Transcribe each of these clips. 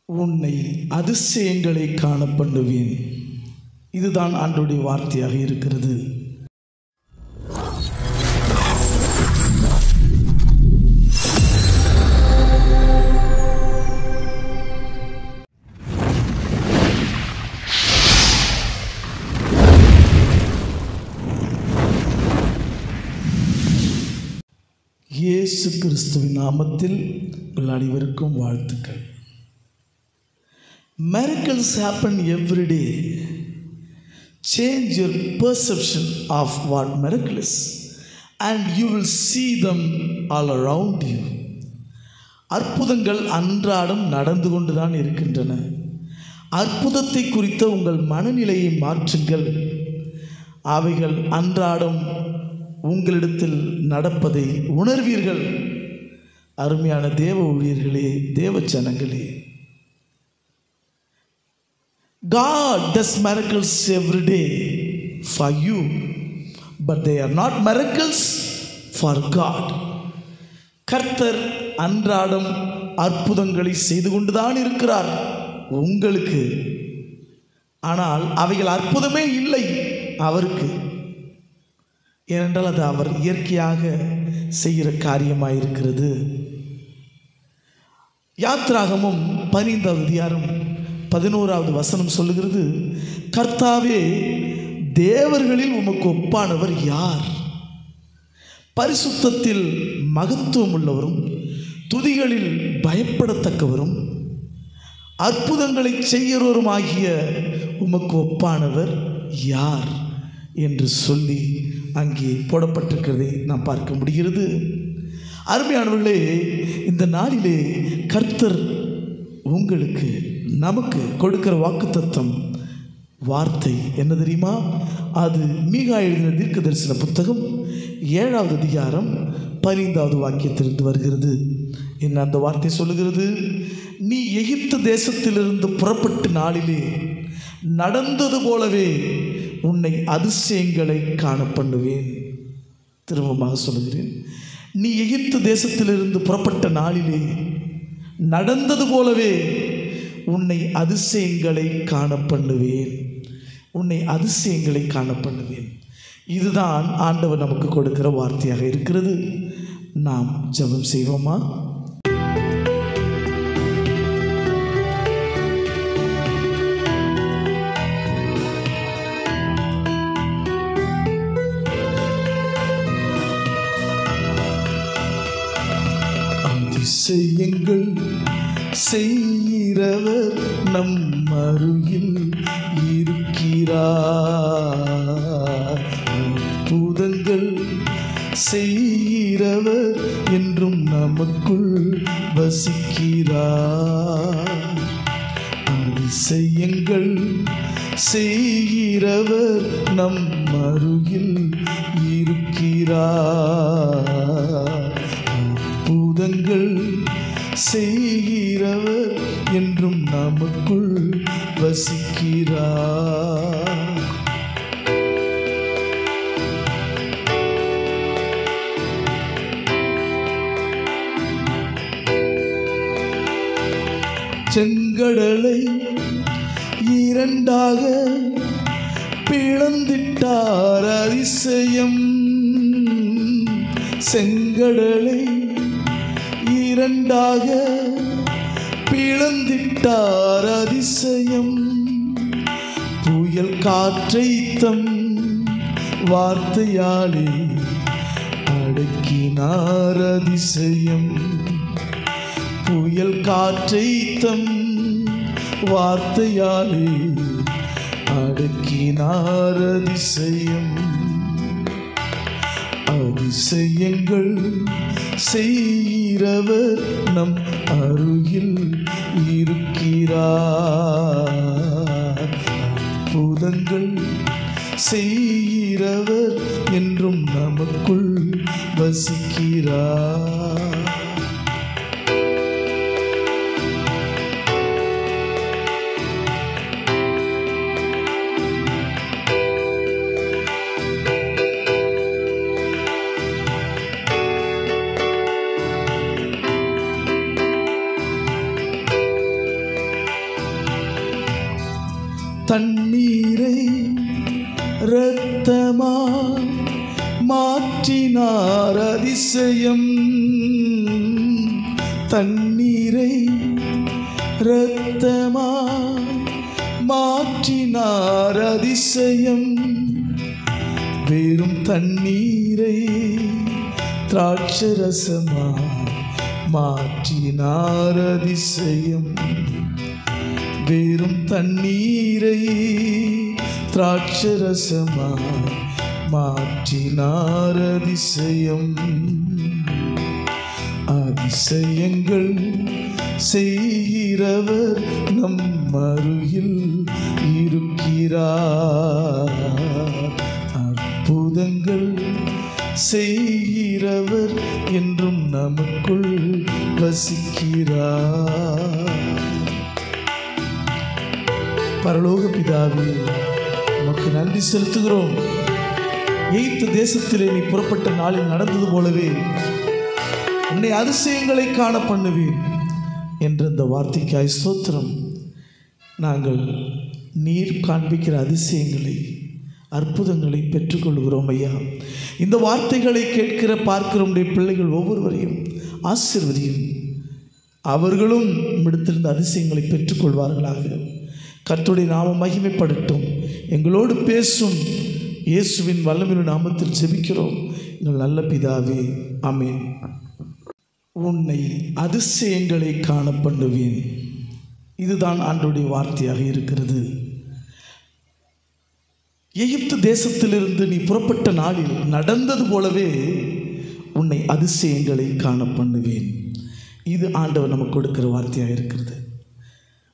உன்னை அதிசயங்களை காண பண்ணுவேன். இதுதான் ஆண்டவருடைய வார்த்தையாக இருக்கிறது. இயேசு கிறிஸ்துவின் நாமத்தில் உங்கள் அனைவருக்கும் வாழ்த்துக்கள். Miracles happen every day. Change your perception of what miracle is and you will see them all around you. அற்புதங்கள் அன்றாடம் நடந்து கொண்டுதான் இருக்கின்றன. அற்புதத்தை குறித்த உங்கள் மனநிலையை மாற்றுங்கள். அவைகள் அன்றாடம் உங்களிடத்தில் நடப்பதை உணர்வீர்கள். அருமையான தேவ ஊழியர்களே, தேவ ஜனங்களே, God does miracles every day for you, but they are not miracles for God. கர்த்தர் அன்றாடம் அற்புதங்களை செய்து கொண்டுதான் இருக்கிறார் உங்களுக்கு. ஆனால் அவைகள் அற்புதமே இல்லை அவருக்கு. ஏனென்றால் அது அவர் இயற்கையாக செய்கிற காரியமாயிருக்கிறது. யாத்ராகமம் 15வது அதிகாரம் 11வது வசனம் சொல்லுகிறது, கர்த்தாவே, தேவர்களில் உமக்கு ஒப்பானவர் யார்? பரிசுத்தத்தில் மகத்துவம் உள்ளவரும் துதிகளில் பயப்படத்தக்கவரும் அற்புதங்களை செய்கிறவருமாகிய உமக்கு ஒப்பானவர் யார் என்று சொல்லி அங்கே போடப்பட்டிருக்கிறதை நாம் பார்க்க முடிகிறது. அருமையானவர்களே, இந்த நாளிலே கர்த்தர் உங்களுக்கு நமக்கு கொடுக்கிற வாக்குத்தத்தம் வார்த்தை என்ன தெரியுமா? அது மீகா எழுதின தீர்க்க தரிசன புத்தகம் 7வது அதிகாரம் 15வது வாக்கியத்திலிருந்து வருகிறது. என்ன அந்த வார்த்தை சொல்லுகிறது? நீ எகிப்து தேசத்திலிருந்து புறப்பட்ட நாளிலே நடந்தது போலவே உன்னை அதிசயங்களை காண பண்ணுவேன். திரும்பமாக சொல்லுகிறேன், நீ எகிப்து தேசத்திலிருந்து புறப்பட்ட நாளிலே நடந்தது போலவே உன்னை அதிசயங்களை காண பண்ணுவேன். உன்னை அதிசயங்களை காண பண்ணுவேன். இதுதான் ஆண்டவர் நமக்கு கொடுக்கிற வார்த்தையாக இருக்கிறது. நாம் ஜெபம் செய்வோமா? அதிசயங்கள் செய்கிறவர் நம் அருகில் இருக்கிறார். அற்புதங்கள் செய்கிறவர் என்றும் நமக்குள் வசிக்கிறார். அதிசயங்கள் செய்கிறவர் நம் அருகில் இருக்கிறார். அற்புதங்கள் செய்கிறவர் என்றும் நமக்குள் வசிக்கிறார். செங்கடலை இரண்டாக பிளந்திட்டார் அதிசயம். செங்கடலை இரண்டாக பிளந்திட்டார் அதிசயம். புயல் காற்றை தம் வார்த்தையாலே அடக்கினார் அதிசயம். புயல் காற்றை தம் வார்த்தையாலே அடக்கினார் அதிசயம். அதிசயங்கள் செய்கிறவர் நம் அருகில் இருக்கிறார். அற்புதங்கள் செய்கிறவர் என்றும் நமக்குள் வசிக்கிறார். தண்ணீரை இரத்தமா மாற்றினார் அதிசயம். தண்ணீரை இரத்தமா மாற்றினார் அதிசயம். வெறும் தண்ணீரை திராட்சரசமா மாற்றினார் அதிசயம். வெறும் தண்ணீரை திராட்சரசமா மாற்றினார் அதிசயம். அதிசயங்கள் செய்கிறவர் நம் அருகில் இருக்கிறார். அற்புதங்கள் செய்கிறவர் என்றும் நமக்குள் வசிக்கிறார். பரலோக பிதாவே, உமக்கு நன்றி செலுத்துகிறோம். எகிப்து தேசத்திலே நீ புறப்பட்ட நாளில் நடந்தது போலவே உன்னை அதிசயங்களை காண பண்ணுவேன் என்ற இந்த வார்த்தைக்காய் ஸ்தோத்திரம். நாங்கள் நீர் காண்பிக்கிற அதிசயங்களை, அற்புதங்களை பெற்றுக்கொள்கிறோம் ஐயா. இந்த வார்த்தைகளை கேட்கிற பார்க்கிற உடைய பிள்ளைகள் ஒவ்வொருவரையும் ஆசீர்வதியும். அவர்களும் உம்மிடத்திலிருந்து அதிசயங்களை பெற்றுக்கொள்வார்களாக. கர்த்தருடைய நாமம் மகிமைப்படட்டும். எங்களோடு பேசும் இயேசுவின் வல்லமையுள்ள நாமத்தில் ஜெபிக்கிறோம் எங்கள் நல்ல பிதாவே, ஆமென். உன்னை அதிசயங்களை காண பண்ணுவேன். இதுதான் ஆண்டவருடைய வார்த்தையாக இருக்கிறது. எகிப்து தேசத்திலிருந்து நீ புறப்பட்ட நாளில் நடந்தது போலவே உன்னை அதிசயங்களை காண பண்ணுவேன். இது ஆண்டவர் நமக்கு கொடுக்கிற வார்த்தையாக இருக்கிறது.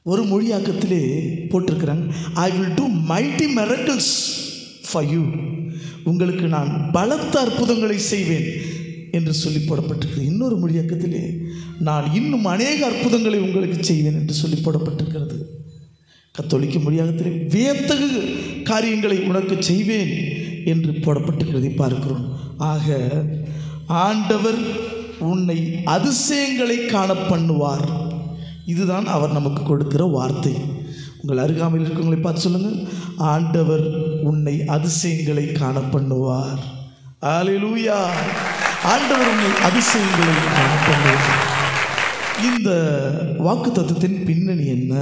ஒரு மொழியாக்கத்திலே போட்டிருக்கிறாங்க, I will do mighty miracles for you. உங்களுக்கு நான் பலத்த அற்புதங்களை செய்வேன் என்று சொல்லி போடப்பட்டிருக்கிறது. இன்னொரு மொழியாக்கத்திலே நான் இன்னும் அநேக அற்புதங்களை உங்களுக்கு செய்வேன் என்று சொல்லி போடப்பட்டிருக்கிறது. கத்தோலிக்க மொழியாக்கத்திலே வியத்தகு காரியங்களை உனக்கு செய்வேன் என்று போடப்பட்டிருக்கிறதை பார்க்கிறோம். ஆக ஆண்டவர் உன்னை அதிசயங்களை காண பண்ணுவார். இதுதான் அவர் நமக்கு கொடுக்கிற வார்த்தை. உங்கள் அருகாமையில் இருக்கவங்களை பார்த்து சொல்லுங்கள், ஆண்டவர் உன்னை அதிசயங்களை காண பண்ணுவார். அல்லேலூயா. ஆண்டவர் உன்னை அதிசயங்களை காண பண்ணுவார். இந்த வாக்குத்தத்தத்தின் பின்னணி என்ன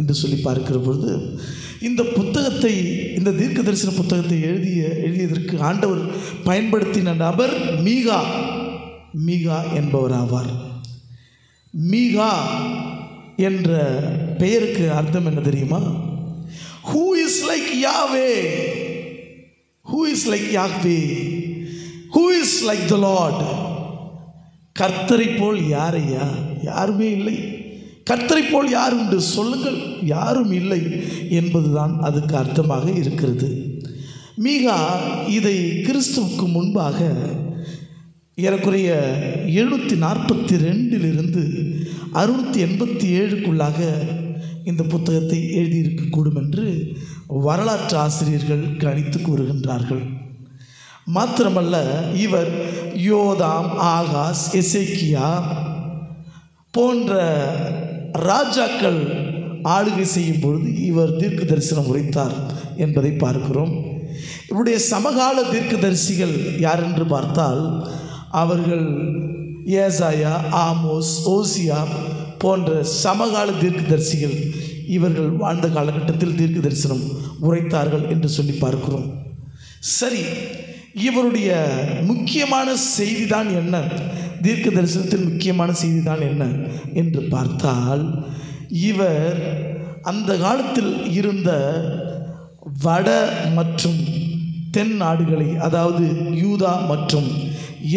என்று சொல்லி பார்க்கிற பொழுது, இந்த புத்தகத்தை, இந்த தீர்க்க தரிசன புத்தகத்தை எழுதியதற்கு ஆண்டவர் பயன்படுத்தின நபர் மீகா என்பவர் ஆவார். மீகா என்ற பெயருக்கு அர்த்தம் என்ன தெரியுமா? Who is like Yahweh? Who is like Yahweh? Who is like the Lord? கர்த்தரை போல் யாரையா? யாருமே இல்லை. கர்த்தரை போல் யார் உண்டு சொல்லுங்கள்? யாரும் இல்லை என்பதுதான் அதுக்கு அர்த்தமாக இருக்கிறது. மீகா இதை கிறிஸ்துவுக்கு முன்பாக ஏறக்குறைய 742 687க்குள்ளாக இந்த புத்தகத்தை எழுதியிருக்கக்கூடும் என்று வரலாற்று ஆசிரியர்கள் கணித்து கூறுகின்றார்கள். மாத்திரமல்ல, இவர் யோதாம், ஆகாஸ், எசேக்கியா போன்ற ராஜாக்கள் ஆளுகை செய்யும் பொழுது இவர் தீர்க்க தரிசனம் உரைத்தார் என்பதை பார்க்கிறோம். இவருடைய சமகால தீர்க்கதரிசிகள் யார் என்று பார்த்தால் அவர்கள் ஏசாயா, ஆமோஸ், ஓசியா போன்ற சமகால தீர்க்கதரிசிகள் இவர்கள் வாழ்ந்த காலகட்டத்தில் தீர்க்க தரிசனம் உரைத்தார்கள் என்று சொல்லி பார்க்கிறோம். சரி, இவருடைய முக்கியமான செய்தி தான் என்ன? தீர்க்க தரிசனத்தின் முக்கியமான செய்தி தான் என்ன என்று பார்த்தால், இவர் அந்த காலத்தில் இருந்த வட மற்றும் தென் நாடுகளை, அதாவது யூதா மற்றும்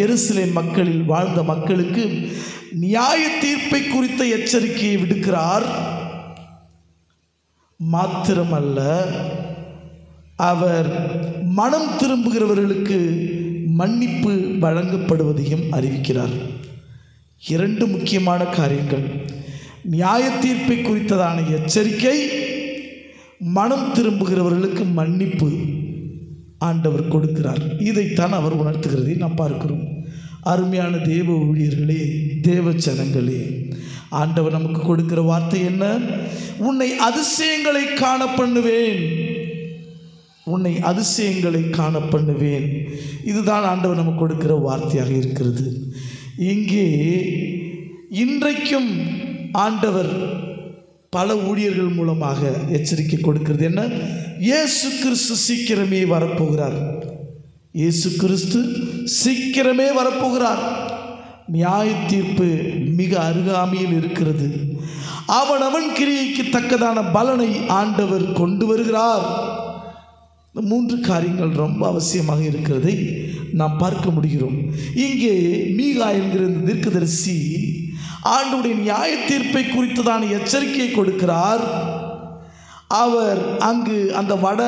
எருசலேம் மக்களில் வாழ்ந்த மக்களுக்கு நியாய தீர்ப்பை குறித்த எச்சரிக்கையை விடுக்கிறார். மாத்திரமல்ல, அவர் மனம் திரும்புகிறவர்களுக்கு மன்னிப்பு வழங்கப்படுவதையும் அறிவிக்கிறார். 2 முக்கியமான காரியங்கள்: நியாய தீர்ப்பை குறித்ததான எச்சரிக்கை, மனம் திரும்புகிறவர்களுக்கு மன்னிப்பு ஆண்டவர் கொடுக்கிறார். இதைத்தான் அவர் உணர்த்துகிறதை நாம் பார்க்கிறோம். அருமையான தேவ ஊழியர்களே, தேவ ஜனங்களே, ஆண்டவர் நமக்கு கொடுக்கிற வார்த்தை என்ன? உன்னை அதிசயங்களை காண பண்ணுவேன், உன்னை அதிசயங்களை காண பண்ணுவேன். இதுதான் ஆண்டவர் நமக்கு கொடுக்கிற வார்த்தையாக இருக்கிறது. இங்கே இன்றைக்கும் ஆண்டவர் பல ஊழியர்கள் மூலமாக எச்சரிக்கை கொடுக்கிறது என்ன? இயேசு கிறிஸ்து சீக்கிரமே வரப்போகிறார். இயேசு கிறிஸ்து சீக்கிரமே வரப்போகிறார். நியாய தீர்ப்பு மிக அருகாமையில் இருக்கிறது. அவன் கிரியைக்கு தக்கதான பலனை ஆண்டவர் கொண்டு வருகிறார். இந்த 3 காரியங்கள் ரொம்ப அவசியமாக இருக்கிறதை நாம் பார்க்க முடிகிறோம். இங்கே மீகா என்கிற இந்த தீர்க்கதரிசி ஆண்டவருடைய நியாய தீர்ப்பை குறித்ததான எச்சரிக்கையை கொடுக்கிறார். அவர் அங்கு அந்த வட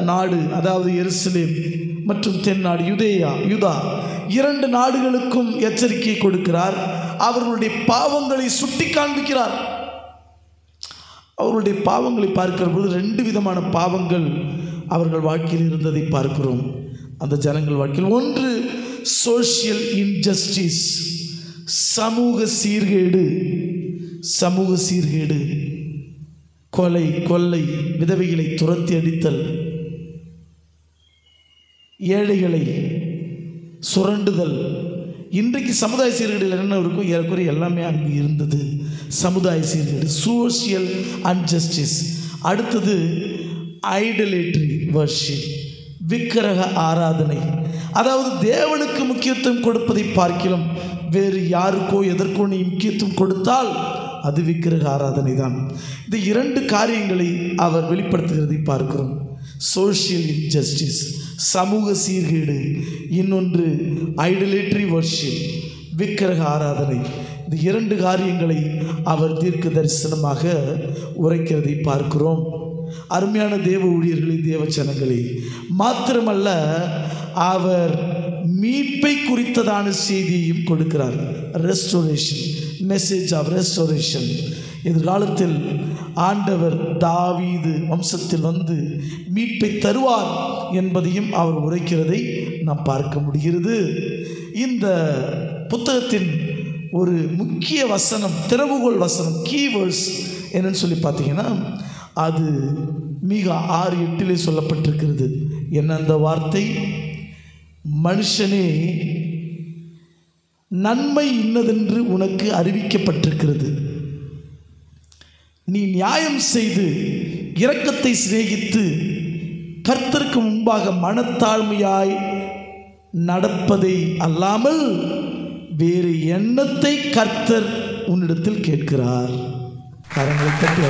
நாடு, அதாவது எருசலேம் மற்றும் தென்னாடு யூதா 2 நாடுகளுக்கும் எச்சரிக்கை கொடுக்கிறார். அவர்களுடைய பாவங்களை சுட்டி காண்பிக்கிறார். அவர்களுடைய பாவங்களை பார்க்கிற பொழுது 2 விதமான பாவங்கள் அவர்கள் வாழ்க்கையில் இருந்ததை பார்க்கிறோம். அந்த ஜனங்கள் வாழ்க்கையில் ஒன்று சோஷியல் இன்ஜஸ்டிஸ், சமூக சீர்கேடு, கொலை, கொள்ளை, விதவைகளை துரத்தி அடித்தல், ஏழைகளை சுரண்டுதல். இன்றைக்கு சமுதாய சீர்கேடுகள் என்ன இருக்கும்? ஏறக்குறைய எல்லாமே அங்கு இருந்தது. சமுதாய சீர்கேடு, சோஷியல் அன்ஜஸ்டிஸ். அடுத்தது ஐடலேட்ரி வர்ஷிப், விக்கிரக ஆராதனை. அதாவது தேவனுக்கு முக்கியத்துவம் கொடுப்பதை பார்க்கலாம் வேறு யாருக்கோ எதற்கோ நீ முக்கியத்துவம் கொடுத்தால் அது விக்கிரக ஆராதனை தான். இந்த 2 காரியங்களை அவர் வெளிப்படுத்துகிறதை பார்க்கிறோம். சோஷியல் இன்ஜஸ்டிஸ், சமூக சீர்கேடு, இன்னொன்று ஐடலேட்ரி வர்ஷிப், விக்கிரக ஆராதனை. இந்த 2 காரியங்களை அவர் தீர்க்க தரிசனமாக உரைக்கிறதை பார்க்கிறோம். அருமையான தேவ ஊழியர்களே, தேவ ஜனங்களே, மாத்திரமல்ல அவர் மீட்பை குறித்ததான செய்தியையும் கொடுக்கிறார். Restoration, message of restoration. எதிர்காலத்தில் ஆண்டவர் தாவீது வம்சத்தில் வந்து மீட்பை தருவார் என்பதையும் அவர் உரைக்கிறதை நாம் பார்க்க முடிகிறது. இந்த புத்தகத்தின் ஒரு முக்கிய வசனம், திறவுகோல் வசனம், கீவேர்ட்ஸ் என்னன்னு சொல்லி பார்த்தீங்கன்னா, அது மிக 6:8 சொல்லப்பட்டிருக்கிறது. என்ன அந்த வார்த்தை? மனுஷனே, நன்மை இன்னதென்று உனக்கு அறிவிக்கப்பட்டிருக்கிறது. நீ நியாயம் செய்து இரக்கத்தை சிநேகித்து கர்த்தருக்கு முன்பாக மனத்தாழ்மையாய் நடப்பதை அல்லாமல் வேறு எண்ணத்தை கர்த்தர் உன்னிடத்தில் கேட்கிறார். கரங்களை தட்டி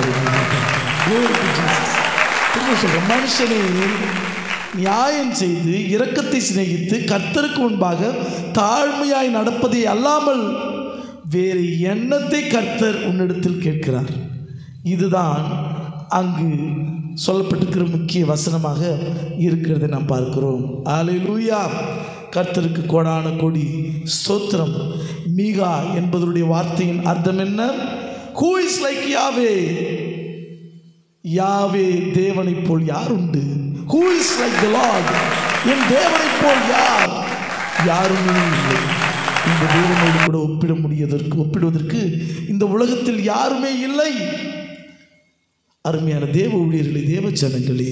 சொல்றேன். மனுஷனே, நியாயம் செய்து இரக்கத்தை சிநேகித்து கர்த்தருக்கு முன்பாக தாழ்மையாய் நடப்பதை அல்லாமல் வேறு எண்ணத்தை கர்த்தர் உன்னிடத்தில் கேட்கிறார். இதுதான் அங்கு சொல்லப்பட்டிருக்கிற முக்கிய வசனமாக இருக்கிறதை நாம் பார்க்கிறோம். அல்லேலூயா! கர்த்தருக்கு கோடான கோடி ஸ்தோத்திரம். மீகா என்பதனுடைய வார்த்தையின் அர்த்தம் என்ன? Who is like Yahweh? யாவே, தேவனைப் போல் யார் உண்டு? Who is like the Lord? என் தேவனைப் போல் யார்? யாருமே இல்லை. இந்த தேவனோடு கூட ஒப்பிடுவதற்கு இந்த உலகத்தில் யாருமே இல்லை. அருமையான தேவ ஊழியர்களே, தேவ ஜனங்களே,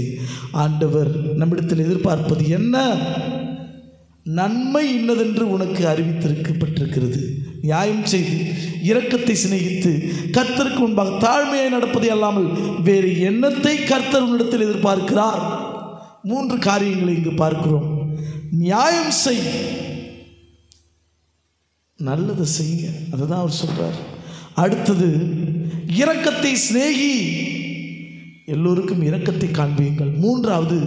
ஆண்டவர் நம்மிடத்தில் எதிர்பார்ப்பது என்ன? நன்மை இன்னதென்று உனக்கு அறிவித்திருக்கப்பட்டிருக்கிறது. நியாயம் செய்து இரக்கத்தை சிநேகித்து கர்த்தருக்கு முன்பாக தாழ்மையாய் நடப்பதை அல்லாமல் வேறு எண்ணத்தை கர்த்தர் உன்னிடத்தில் எதிர்பார்க்கிறார். 3 காரியங்களை இங்கு பார்க்கிறோம். நியாயம் செய், நல்லதை செய்யுங்க, அதை தான் அவர் சொல்றார். அடுத்தது இரக்கத்தை சிநேகி, எல்லோருக்கும் இரக்கத்தை காண்பியுங்கள். 3வது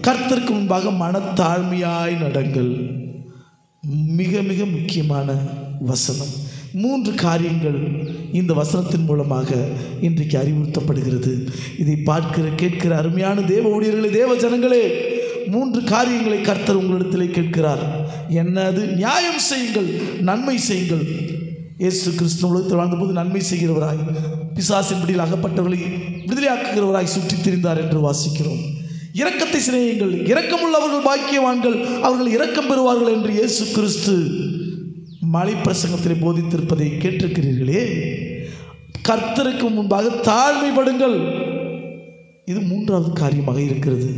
கர்த்தருக்கு முன்பாக மனத்தாழ்மையாய் நடங்கள். மிக மிக முக்கியமான வசனம். 3 காரியங்கள் இந்த வசனத்தின் மூலமாக இன்றைக்கு அறிவுறுத்தப்படுகிறது. இதை கேட்கிற அருமையான தேவ ஊழியர்களே, தேவ ஜனங்களே, 3 காரியங்களை கர்த்தர் உங்களிடத்திலே கேட்கிறார். என்னது? நியாயம் செய்யுங்கள், நன்மை செய்யுங்கள். இயேசு கிறிஸ்து உலகத்தில் வாழ்ந்தபோது நன்மை செய்கிறவராய், பிசாசின் பிடியில் அகப்பட்டவர்களை விடுதலையாக்குகிறவராய் சுற்றித் திரிந்தார் என்று வாசிக்கிறோம். இரக்கத்தை சிநேகியுங்கள், இரக்கமுள்ளவர்கள் பாக்கியவான்கள், அவர்கள் இரக்கம் பெறுவார்கள் என்று இயேசு கிறிஸ்து மலை பிரசங்கத்திலே போதித்திருப்பதை கேட்டிருக்கிறீர்களே. கர்த்தருக்கு முன்பாக தாழ்மைப்படுங்கள். இது மூன்றாவது காரியமாக இருக்கிறது.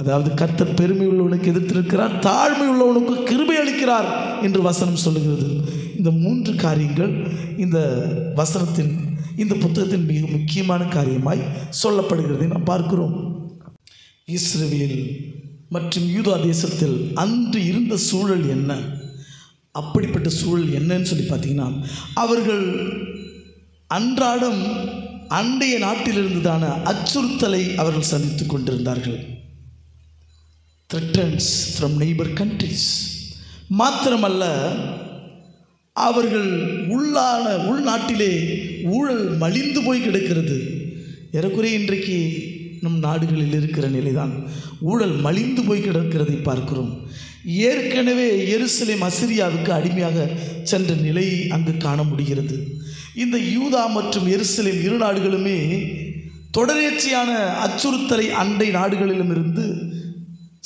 அதாவது கர்த்தர் பெருமை உள்ளவனுக்கு எதிர்த்திருக்கிறார், தாழ்மை உள்ளவனுக்கு கிருபை அளிக்கிறார் என்று வசனம் சொல்லுகிறது. இந்த மூன்று காரியங்கள் இந்த வசனத்தின் இந்த புத்தகத்தின் மிக முக்கியமான காரியமாய் சொல்லப்படுகிறதை நாம் பார்க்கிறோம். இஸ்ரவேல் மற்றும் யூதா தேசத்தில் அன்று இருந்த சூழல் என்ன, அப்படிப்பட்ட சூழல் என்னன்னு சொல்லி பார்த்தீங்கன்னா, அவர்கள் அன்றாடம் அண்டைய நாட்டிலிருந்துதான அச்சுறுத்தலை அவர்கள் சந்தித்து கொண்டிருந்தார்கள். threats from neighbor countries. மாத்திரமல்ல, அவர்கள் உள்நாட்டிலே ஊழல் மலிந்து போய் கிடக்கிறது. ஏறக்குறைய இன்றைக்கு நம் நாடுகளில் இருக்கிற நிலைதான் ஊழல் மலிந்து போய் கிடக்கிறதை பார்க்கிறோம். ஏற்கனவே எருசலேம் அசிரியாவுக்கு அடிமையாக சென்ற நிலையை அங்கு காண முடிகிறது. இந்த யூதா மற்றும் எருசலேம் இரு நாடுகளுமே தொடர்ச்சியான அச்சுறுத்தலை அண்டை நாடுகளிலும் இருந்து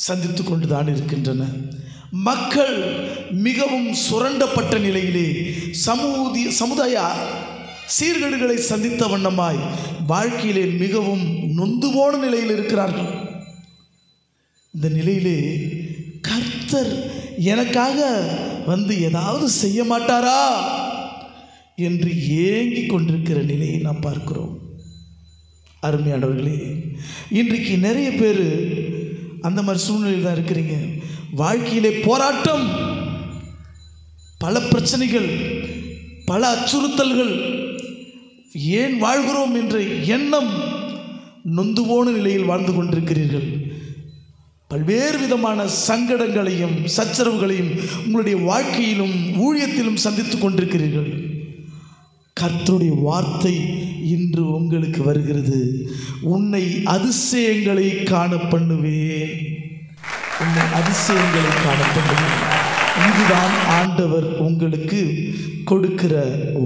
சந்தித்து கொண்டுதான் இருக்கின்றன. மக்கள் மிகவும் சுரண்டப்பட்ட நிலையிலே சமுதாய சீர்கேடுகளை சந்தித்த வண்ணமாய் வாழ்க்கையிலே மிகவும் நொந்து போன நிலையில் இருக்கிறார்கள். இந்த நிலையிலே கர்த்தர் எனக்காக வந்து ஏதாவது செய்ய மாட்டாரா என்று ஏங்கி கொண்டிருக்கிற நிலையை நாம் பார்க்கிறோம். அருமையானவர்களே, இன்றைக்கு நிறைய பேர் அந்த மாதிரி சூழ்நிலையில் தான் இருக்கிறீங்க. வாழ்க்கையிலே போராட்டம், பல பிரச்சனைகள், பல அச்சுறுத்தல்கள், ஏன் வாழ்கிறோம் என்ற எண்ணம் நொந்து போன நிலையில் வாழ்ந்து கொண்டிருக்கிறீர்கள். பல்வேறு விதமான சங்கடங்களையும் சச்சரவுகளையும் உங்களுடைய வாழ்க்கையிலும் ஊழியத்திலும் சந்தித்து கொண்டிருக்கிறீர்கள். கர்த்தருடைய வார்த்தை இன்று உங்களுக்கு வருகிறது. உன்னை அதிசயங்களை காண பண்ணுவேன், உன்னை அதிசயங்களை காண பண்ணுவேன். இதுதான் ஆண்டவர் உங்களுக்கு கொடுக்கிற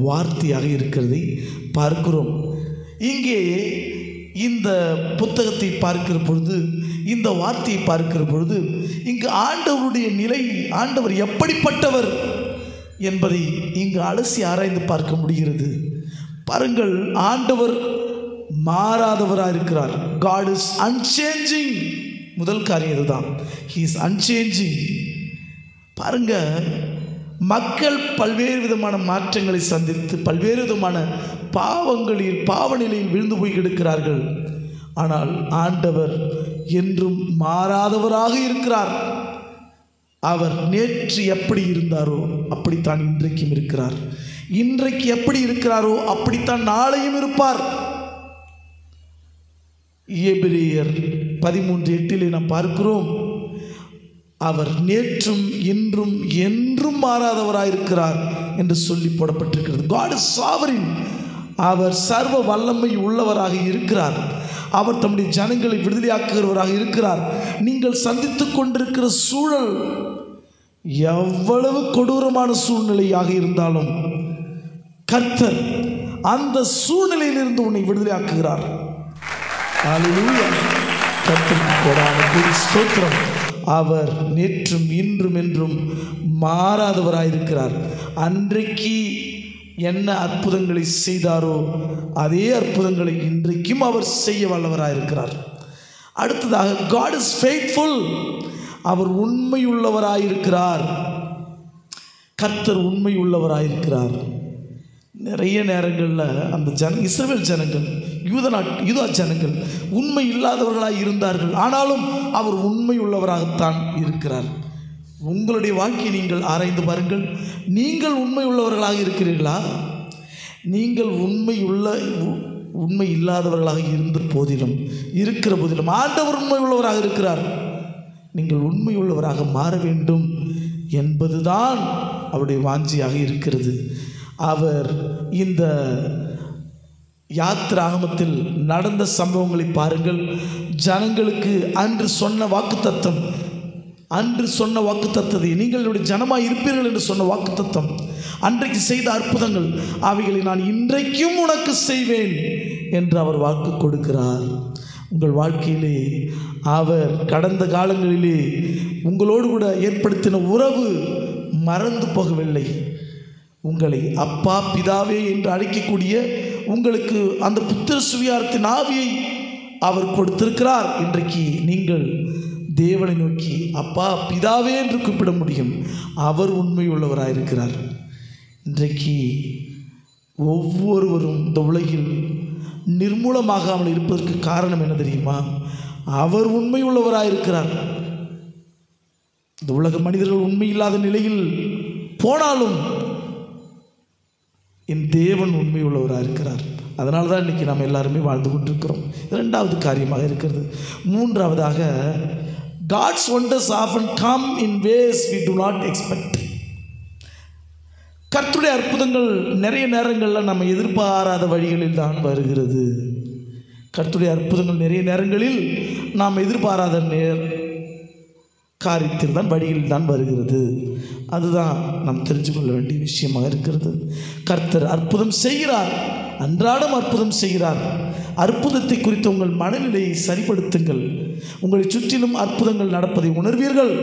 வார்த்தையாக இருக்கிறதை பார்க்கிறோம். இங்கே இந்த புத்தகத்தை பார்க்கிற பொழுது, இந்த வார்த்தையை பார்க்கிற பொழுது, இங்கு ஆண்டவருடைய நிலை, ஆண்டவர் எப்படிப்பட்டவர் என்பதை இங்கு அலசி ஆராய்ந்து பார்க்க முடிகிறது. பாருங்கள், ஆண்டவர் மாறாதவராக இருக்கிறார். God is unchanging. முதல் காரியம் இதுதான், He is unchanging. பாருங்க, மக்கள் பல்வேறு விதமான மாற்றங்களை சந்தித்து பல்வேறு விதமான பாவநிலையில் விழுந்து போய் கிடக்கிறார்கள். ஆனால் ஆண்டவர் என்றும் மாறாதவராக இருக்கிறார். அவர் நேற்று எப்படி இருந்தாரோ அப்படித்தான் இன்றைக்கும் இருக்கிறார். இன்றைக்கு எப்படி இருக்கிறாரோ அப்படித்தான் நாளையும் இருப்பார். எபிரேயர் 13:8 நாம் பார்க்கிறோம், அவர் நேற்றும் இன்றும் என்றும் மாறாதவராயிருக்கிறார் என்று சொல்லி போடப்பட்டிருக்கிறது. God is sovereign. அவர் சர்வ வல்லமை உள்ளவராக இருக்கிறார். அவர் தம்முடைய ஜனங்களை விடுதலையாக்குகிறவராக இருக்கிறார். நீங்கள் சந்தித்து கொண்டிருக்கிற சூழல் எவ்வளவு கொடூரமான சூழ்நிலையாக இருந்தாலும் கர்த்தர் அந்த சூழ்நிலையிலிருந்து உன்னை விடுதலையாக்குகிறார். ஹல்லேலூயா! கர்த்தருக்கு கொடான ஸ்தோத்திரம். அவர் நேற்றும் இன்றும் என்றும் மாறாதவராயிருக்கிறார். அன்றைக்கு என்ன அற்புதங்களை செய்தாரோ அதே அற்புதங்களை இன்றைக்கும் அவர் செய்ய வல்லவராயிருக்கிறார். அடுத்ததாக, God is faithful. அவர் உண்மையுள்ளவராயிருக்கிறார். கர்த்தர் உண்மையுள்ளவராயிருக்கிறார். நிறைய நேரங்களில் அந்த இஸ்ரவேல் ஜனங்கள், யூதா ஜனங்கள் உண்மை இல்லாதவர்களாக இருந்தார்கள். ஆனாலும் அவர் உண்மை உள்ளவராகத்தான் இருக்கிறார். உங்களுடைய வாழ்க்கையை நீங்கள் ஆராய்ந்து பாருங்கள். நீங்கள் உண்மை உள்ளவர்களாக இருக்கிறீர்களா? நீங்கள் உண்மை இல்லாதவர்களாக இருக்கிற போதிலும் ஆண்டவர் உண்மை உள்ளவராக இருக்கிறார். நீங்கள் உண்மை உள்ளவராக மாற வேண்டும் என்பதுதான் அவருடைய வாஞ்சியாக இருக்கிறது. அவர் இந்த யாத்திராகமத்தில் நடந்த சம்பவங்களை பாருங்கள். ஜனங்களுக்கு அன்று சொன்ன வாக்குத்தத்தத்தை, நீங்கள் என்னுடைய ஜனமாய் இருப்பீர்கள் என்று சொன்ன வாக்குத்தத்தம், அன்றைக்கு செய்த அற்புதங்கள், அவைகளை நான் இன்றைக்கும் உனக்கு செய்வேன் என்று அவர் வாக்கு கொடுக்கிறார். உங்கள் வாழ்க்கையிலே அவர் கடந்த காலங்களிலே உங்களோடு கூட ஏற்படுத்தின உறவு மறந்து போகவில்லை. உங்களை அப்பா பிதாவே என்று அழைக்கக்கூடிய உங்களுக்கு அந்த புத்திர சுவிகாரத்தின் ஆவியை அவர் கொடுத்திருக்கிறார். இன்றைக்கு நீங்கள் தேவனை நோக்கி அப்பா பிதாவே என்று கூப்பிட முடியும். அவர் உண்மை உள்ளவராயிருக்கிறார். இன்றைக்கு ஒவ்வொருவரும் இந்த உலகில் நிர்மூலமாகாமல் இருப்பதற்கு காரணம் என்ன தெரியுமா? அவர் உண்மை உள்ளவராயிருக்கிறார். இந்த உலக மனிதர்கள் உண்மை இல்லாத நிலையில் போனாலும் என் தேவன் உண்மை உள்ளவராக இருக்கிறார். அதனால தான் இன்றைக்கி நாம் எல்லாருமே வாழ்ந்து கொண்டிருக்கிறோம். இரண்டாவது காரியமாக இருக்கிறது. மூன்றாவதாக, God's wonders often come in ways we do not expect. கர்த்தருடைய அற்புதங்கள் நிறைய நேரங்களில் நம்ம எதிர்பாராத வழிகளில் தான் வருகிறது. கர்த்தருடைய அற்புதங்கள் நிறைய நேரங்களில் நாம் எதிர்பாராத காரியத்தில் தான் வழியில் தான் வருகிறது. அதுதான் நாம் தெரிஞ்சு கொள்ள வேண்டிய விஷயமாக இருக்கிறது. கர்த்தர் அற்புதம் செய்கிறார், அன்றாடம் அற்புதம் செய்கிறார். அற்புதத்தை குறித்து உங்கள் மனநிலையை சரிப்படுத்துங்கள். உங்களை சுற்றிலும் அற்புதங்கள் நடப்பதை உணர்வீர்கள்.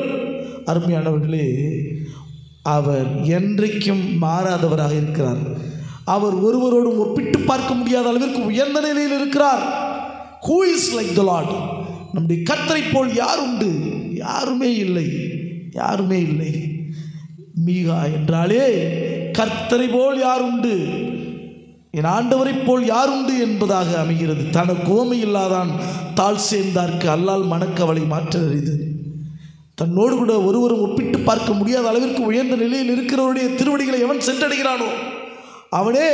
அருமையானவர்களே, அவர் என்றைக்கும் மாறாதவராக இருக்கிறார். அவர் ஒருவரோடும் ஒப்பிட்டு பார்க்க முடியாத அளவிற்கு உயர்ந்த நிலையில் இருக்கிறார். Who is like the Lord? நம்முடைய கர்த்தரை போல் யார் உண்டு? யாருமே இல்லை, யாருமே இல்லை. மீகா என்றாலே கர்த்தரை போல் யார் உண்டு, என் ஆண்டவரை போல் யார் உண்டு என்பதாக அமைகிறது. தனக்கு கோமை இல்லாதான் தாழ் சேர்ந்தார்க்கு அல்லால் மனக்கவலை மாற்ற அறிது. தன்னோடு கூட ஒருவரும் ஒப்பிட்டு பார்க்க முடியாத அளவிற்கு உயர்ந்த நிலையில் இருக்கிறவருடைய திருவடிகளை எவன் சென்றடைகிறானோ அவனே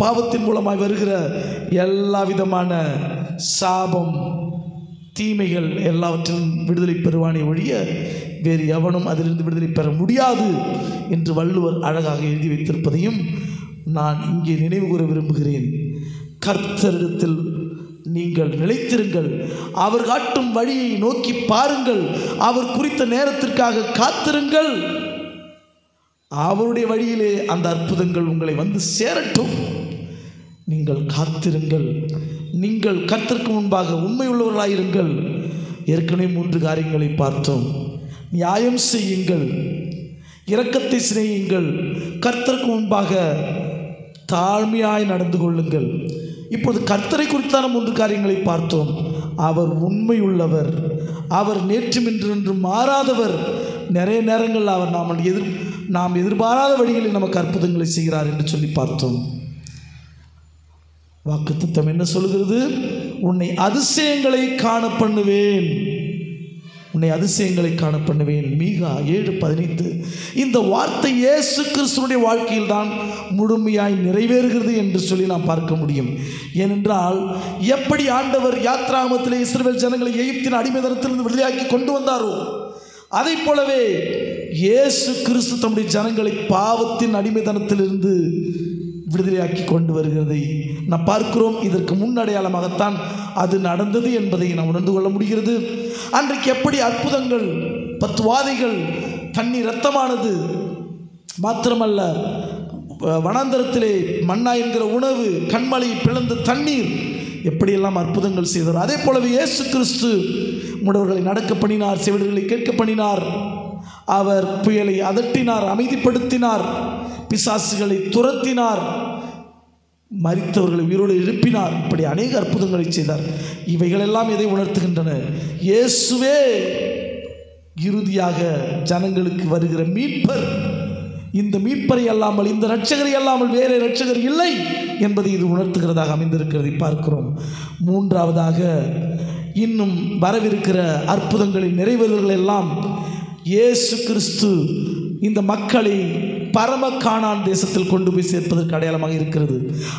பாவத்தின் மூலமாய் வருகிற எல்லா விதமான சாபம் தீமைகள் எல்லாவற்றிலும் விடுதலை பெறுவானே ஒழிய வேறு எவனும் அதிலிருந்து விடுதலை பெற முடியாது என்று வள்ளுவர் அழகாக எழுதி வைத்திருப்பதையும் நான் இங்கே நினைவு கூற விரும்புகிறேன். கர்த்தரிடத்தில் நீங்கள் நிலைத்திருங்கள். அவர் காட்டும் வழியை நோக்கி பாருங்கள். அவர் குறித்த நேரத்திற்காக காத்திருங்கள். அவருடைய வழியிலே அந்த அற்புதங்கள் உங்களை வந்து சேரட்டும். நீங்கள் காத்திருங்கள். நீங்கள் கர்த்தருக்கு முன்பாக உண்மை உள்ளவர்களாயிருங்கள். ஏற்கனவே 3 காரியங்களை பார்த்தோம். நியாயம் செய்யுங்கள், இரக்கத்தை சிநேகியுங்கள், கர்த்தருக்கு முன்பாக தாழ்மையாய் நடந்து கொள்ளுங்கள். இப்போது கர்த்தரை குறித்தான 3 காரியங்களை பார்த்தோம். அவர் உண்மை உள்ளவர், அவர் நேற்றும் இன்றும் மாறாதவர். நிறைய நேரங்கள் அவர் நாம் எதிர்பாராத வழிகளில் நமக்கு அற்புதங்களை செய்கிறார் என்று சொல்லி பார்த்தோம். வாக்குத்தத்தம் என்ன சொல்கிறது? உன்னை அதிசயங்களை காண பண்ணுவேன், உன்னை அதிசயங்களை காண பண்ணுவேன். மீகா 7:15. இந்த வார்த்தை இயேசு கிறிஸ்துவினுடைய வாழ்க்கையில் தான் முழுமையாய் நிறைவேறுகிறது என்று சொல்லி நாம் பார்க்க முடியும். ஏனென்றால் எப்படி ஆண்டவர் யாத்ராகமத்திலே இஸ்ரவேல் ஜனங்களை எகிப்தின் அடிமைத்தனத்திலிருந்து விடுதலையாக்கி கொண்டு வந்தாரோ அதை போலவே இயேசு கிறிஸ்து தம்முடைய ஜனங்களை பாவத்தின் அடிமைத்தனத்திலிருந்து விடுதலையாக்கி கொண்டு வருகிறதை நாம் பார்க்கிறோம். இதற்கு முன்னடையாளமாகத்தான் அது நடந்தது என்பதை நாம் உணர்ந்து கொள்ள முடிகிறது. அன்றைக்கு எப்படி அற்புதங்கள், 10 வாதைகள், தண்ணீர் இரத்தமானது, மாத்திரமல்ல வனாந்தரத்திலே மன்னா என்கிற உணவு, கண்மலை பிளந்த தண்ணீர், எப்படியெல்லாம் அற்புதங்கள் செய்தார். அதே போலவே இயேசு கிறிஸ்து முடவர்களை நடக்க பண்ணினார், செவிடர்களை கேட்க பண்ணினார், அவர் புயலை அதட்டினார், அமைதிப்படுத்தினார், பிசாசுகளை துரத்தினார், மரித்தவர்களை உயிரோடு எழுப்பினார். இப்படி அநேக அற்புதங்களை செய்தார். இவைகளெல்லாம் எதை உணர்த்துகின்றன? இயேசுவே இறுதியாக ஜனங்களுக்கு வருகிற மீட்பர். இந்த மீட்பரை அல்லாமல், இந்த இரட்சகரை அல்லாமல் வேறு இரட்சகர் இல்லை என்பதை இது உணர்த்துகிறதாக அமைந்திருக்கிறதை பார்க்கிறோம். மூன்றாவதாக, இன்னும் வரவிருக்கிற அற்புதங்களின் நிறைவேறுதல்கள் எல்லாம் இயேசு கிறிஸ்து இந்த மக்களை பரம கானான் தேசத்தில் கொண்டு போய் சேர்ப்பதற்கு அடையாளமாக இருக்கிறது.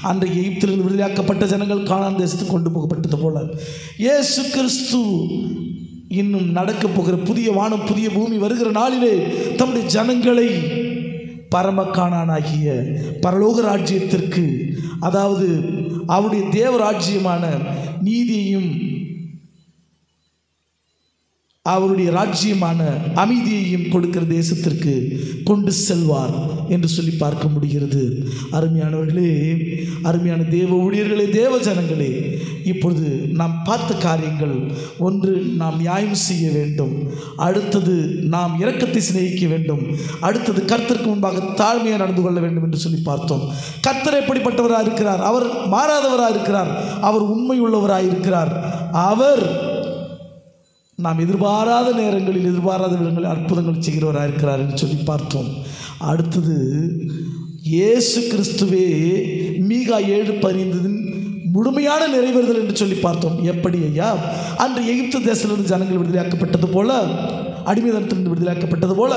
அன்றைக்கு எகிப்திலிருந்து விடுதலையாக்கப்பட்ட ஜனங்கள் கானான் தேசத்துக்கு கொண்டு போகப்பட்டது போல இயேசு கிறிஸ்து இன்னும் நடக்கப் போகிற புதிய வானம் புதிய பூமி வருகிற நாளிலே தம்முடைய ஜனங்களை பரம கானானாகிய பரலோக ராஜ்யத்திற்கு, அதாவது அவருடைய தேவராஜ்யமான நீதியையும் அவருடைய ராஜ்யமான அமைதியையும் கொடுக்கிற தேசத்திற்கு கொண்டு செல்வார் என்று சொல்லி பார்க்க முடிகிறது. அருமையானவர்களே, அருமையான தேவ ஊழியர்களே, தேவ ஜனங்களே, இப்பொழுது நாம் பார்த்த காரியங்கள், ஒன்று நாம் நியாயம் செய்ய வேண்டும், அடுத்தது நாம் இரக்கத்தை சிநேகிக்க வேண்டும், அடுத்தது கர்த்தருக்கு முன்பாக தாழ்மையாக நடந்து கொள்ள வேண்டும் என்று சொல்லி பார்த்தோம். கர்த்தர் எப்படிப்பட்டவராக இருக்கிறார்? அவர் மாறாதவராக இருக்கிறார், அவர் உண்மை உள்ளவராக இருக்கிறார், அவர் நாம் எதிர்பாராத நேரங்களில் எதிர்பாராத விதங்களில் அற்புதங்கள் செய்கிறவராக இருக்கிறார் என்று சொல்லி பார்த்தோம். அடுத்தது இயேசு கிறிஸ்துவே மீகா 7:15 முழுமையான நிறைவேறுதல் என்று சொல்லி பார்த்தோம். எப்படி ஐயா? அன்று எகிப்து தேசத்திலிருந்து ஜனங்கள் விடுதலையாக்கப்பட்டது போல, அடிமைதனத்திலிருந்து விடுதலையாக்கப்பட்டது போல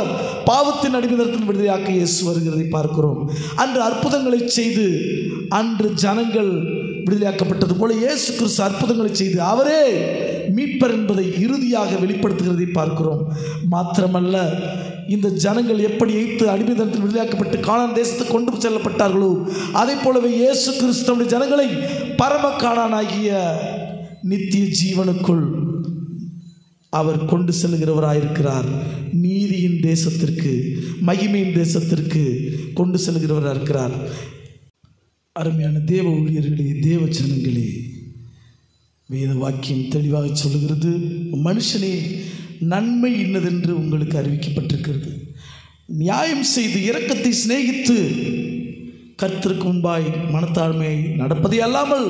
பாவத்தின் அடிமைதனத்திலிருந்து விடுதலையாக்க இயேசு வருகிறதை பார்க்கிறோம். அன்று அற்புதங்களை செய்து அன்று ஜனங்கள் விடுதலையாக்கப்பட்டது போல இயேசு கிறிஸ்து அற்புதங்களை செய்து அவரே மீட்பர் என்பதை இறுதியாக வெளிப்படுத்துகிறதை பார்க்கிறோம். மாத்திரமல்ல, இந்த ஜனங்கள் எப்படி எய்த்து அடிமைதனத்தில் விடுதலையாக்கப்பட்டு கானான் தேசத்துக்கு கொண்டு செல்லப்பட்டார்களோ அதை போலவே இயேசு கிறிஸ்துவின் ஜனங்களை பரம கானானாகிய நித்திய ஜீவனுக்குள் அவர் கொண்டு செல்கிறவராயிருக்கிறார். நீதியின் தேசத்திற்கு, மகிமையின் தேசத்திற்கு கொண்டு செல்கிறவராக இருக்கிறார். அருமையான தேவ ஊழியர்களே, தேவ ஜனங்களே, வேத வாக்கியம் தெளிவாக சொல்லுகிறது, மனுஷனே நன்மை இன்னதென்று உங்களுக்கு அறிவிக்கப்பட்டிருக்கிறது. நியாயம் செய்து இரக்கத்தை சிநேகித்து கர்த்தருக்கு முன்பாய் மனத்தாழ்மையை நடப்பதை அல்லாமல்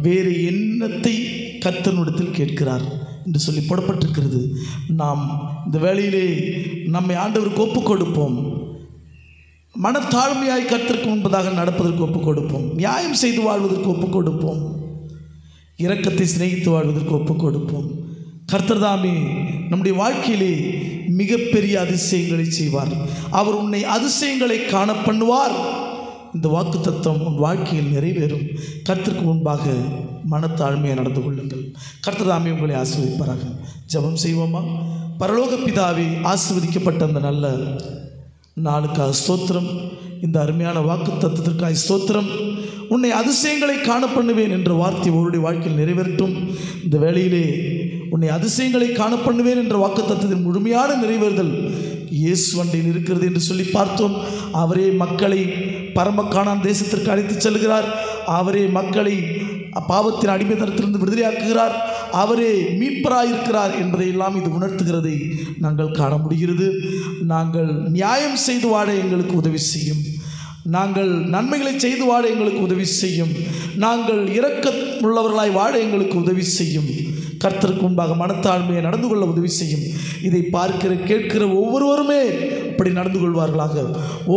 வேறு எண்ணத்தை கர்த்தரிடத்தில் கேட்கிறார் என்று சொல்லி போடப்பட்டிருக்கிறது. நாம் இந்த வேளையிலே நம்மை ஆண்டவருக்கு ஒப்புக் கொடுப்போம். மனத்தாழ்மையாய் கர்த்தருக்கு முன்பதாக நடப்பதற்கு ஒப்புக் கொடுப்போம். நியாயம் செய்து வாழ்வதற்கு ஒப்புக் கொடுப்போம். இரக்கத்தை சிநேகித்து வாழ்வதற்கு ஒப்புக் கொடுப்போம். கர்த்தர் தாமே நம்முடைய வாழ்க்கையிலே மிகப்பெரிய அதிசயங்களை செய்வார். அவர் உன்னை அதிசயங்களை காண பண்ணுவார். இந்த வாக்கு தத்துவம் உன் வாழ்க்கையில் நிறைவேறும். கர்த்தருக்கு முன்பாக மனத்தாழ்மையாக நடந்து கொள்ளுங்கள். கர்த்தர் தாமே உங்களை ஆசீர்வதிப்பாராக. ஜெபம் செய்வோமா? பரலோக பிதாவே, ஆசீர்வதிக்கப்பட்ட அந்த நல்ல நாளுக்காக ஸ்தோத்திரம். இந்த அருமையான வாக்கு தத்துவத்திற்காக ஸ்தோத்திரம். உன்னை அதிசயங்களை காண பண்ணுவேன் என்ற வார்த்தை ஒருவருடைய வாழ்க்கையில் நிறைவேறட்டும். இந்த வேளையிலே உன்னை அதிசயங்களை காண பண்ணுவேன் என்ற வாக்கு தத்துவத்தின் முழுமையான நிறைவேறுதல் இயேசு அண்டையில் இருக்கிறது என்று சொல்லி பார்த்தோம். அவரே மக்களை பரம கானான் தேசத்திற்கு அழைத்து செல்கிறார். அவரே மக்களை பாவத்தின் அடிமைத்தனத்திலிருந்து விடுதலையாக்குகிறார். அவரே மீட்பராயிருக்கிறார் என்பதை எல்லாம் இது உணர்த்துகிறதை நாங்கள் காண முடிகிறது. நாங்கள் நியாயம் செய்து வாழ எங்களுக்கு உதவி செய்யும். நாங்கள் நன்மைகளை செய்து வாழ எங்களுக்கு உதவி செய்யும். நாங்கள் இரக்கமுள்ளவர்களாய் வாழ எங்களுக்கு உதவி செய்யும். கர்த்தருக்கு முன்பாக மனத்தாழ்மையை நடந்து கொள்ள உதவி செய்யும். இதை பார்க்கிற கேட்கிற ஒவ்வொருவருமே அப்படி நடந்து கொள்வார்களாக.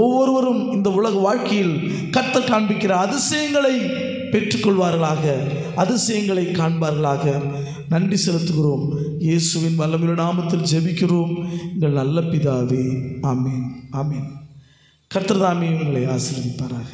ஒவ்வொருவரும் இந்த உலக வாழ்க்கையில் கர்த்தர் காண்பிக்கிற அதிசயங்களை பெற்றுக்கொள்வார்களாக, அதிசயங்களை காண்பார்களாக. நன்றி செலுத்துகிறோம். இயேசுவின் வல்லமையுள்ள நாமத்தில் ஜெபிக்கிறோம் எங்கள் நல்ல பிதாவே. ஆமீன், ஆமீன். கர்த்தர் தாமே உங்களை ஆசீர்வதிப்பாராக.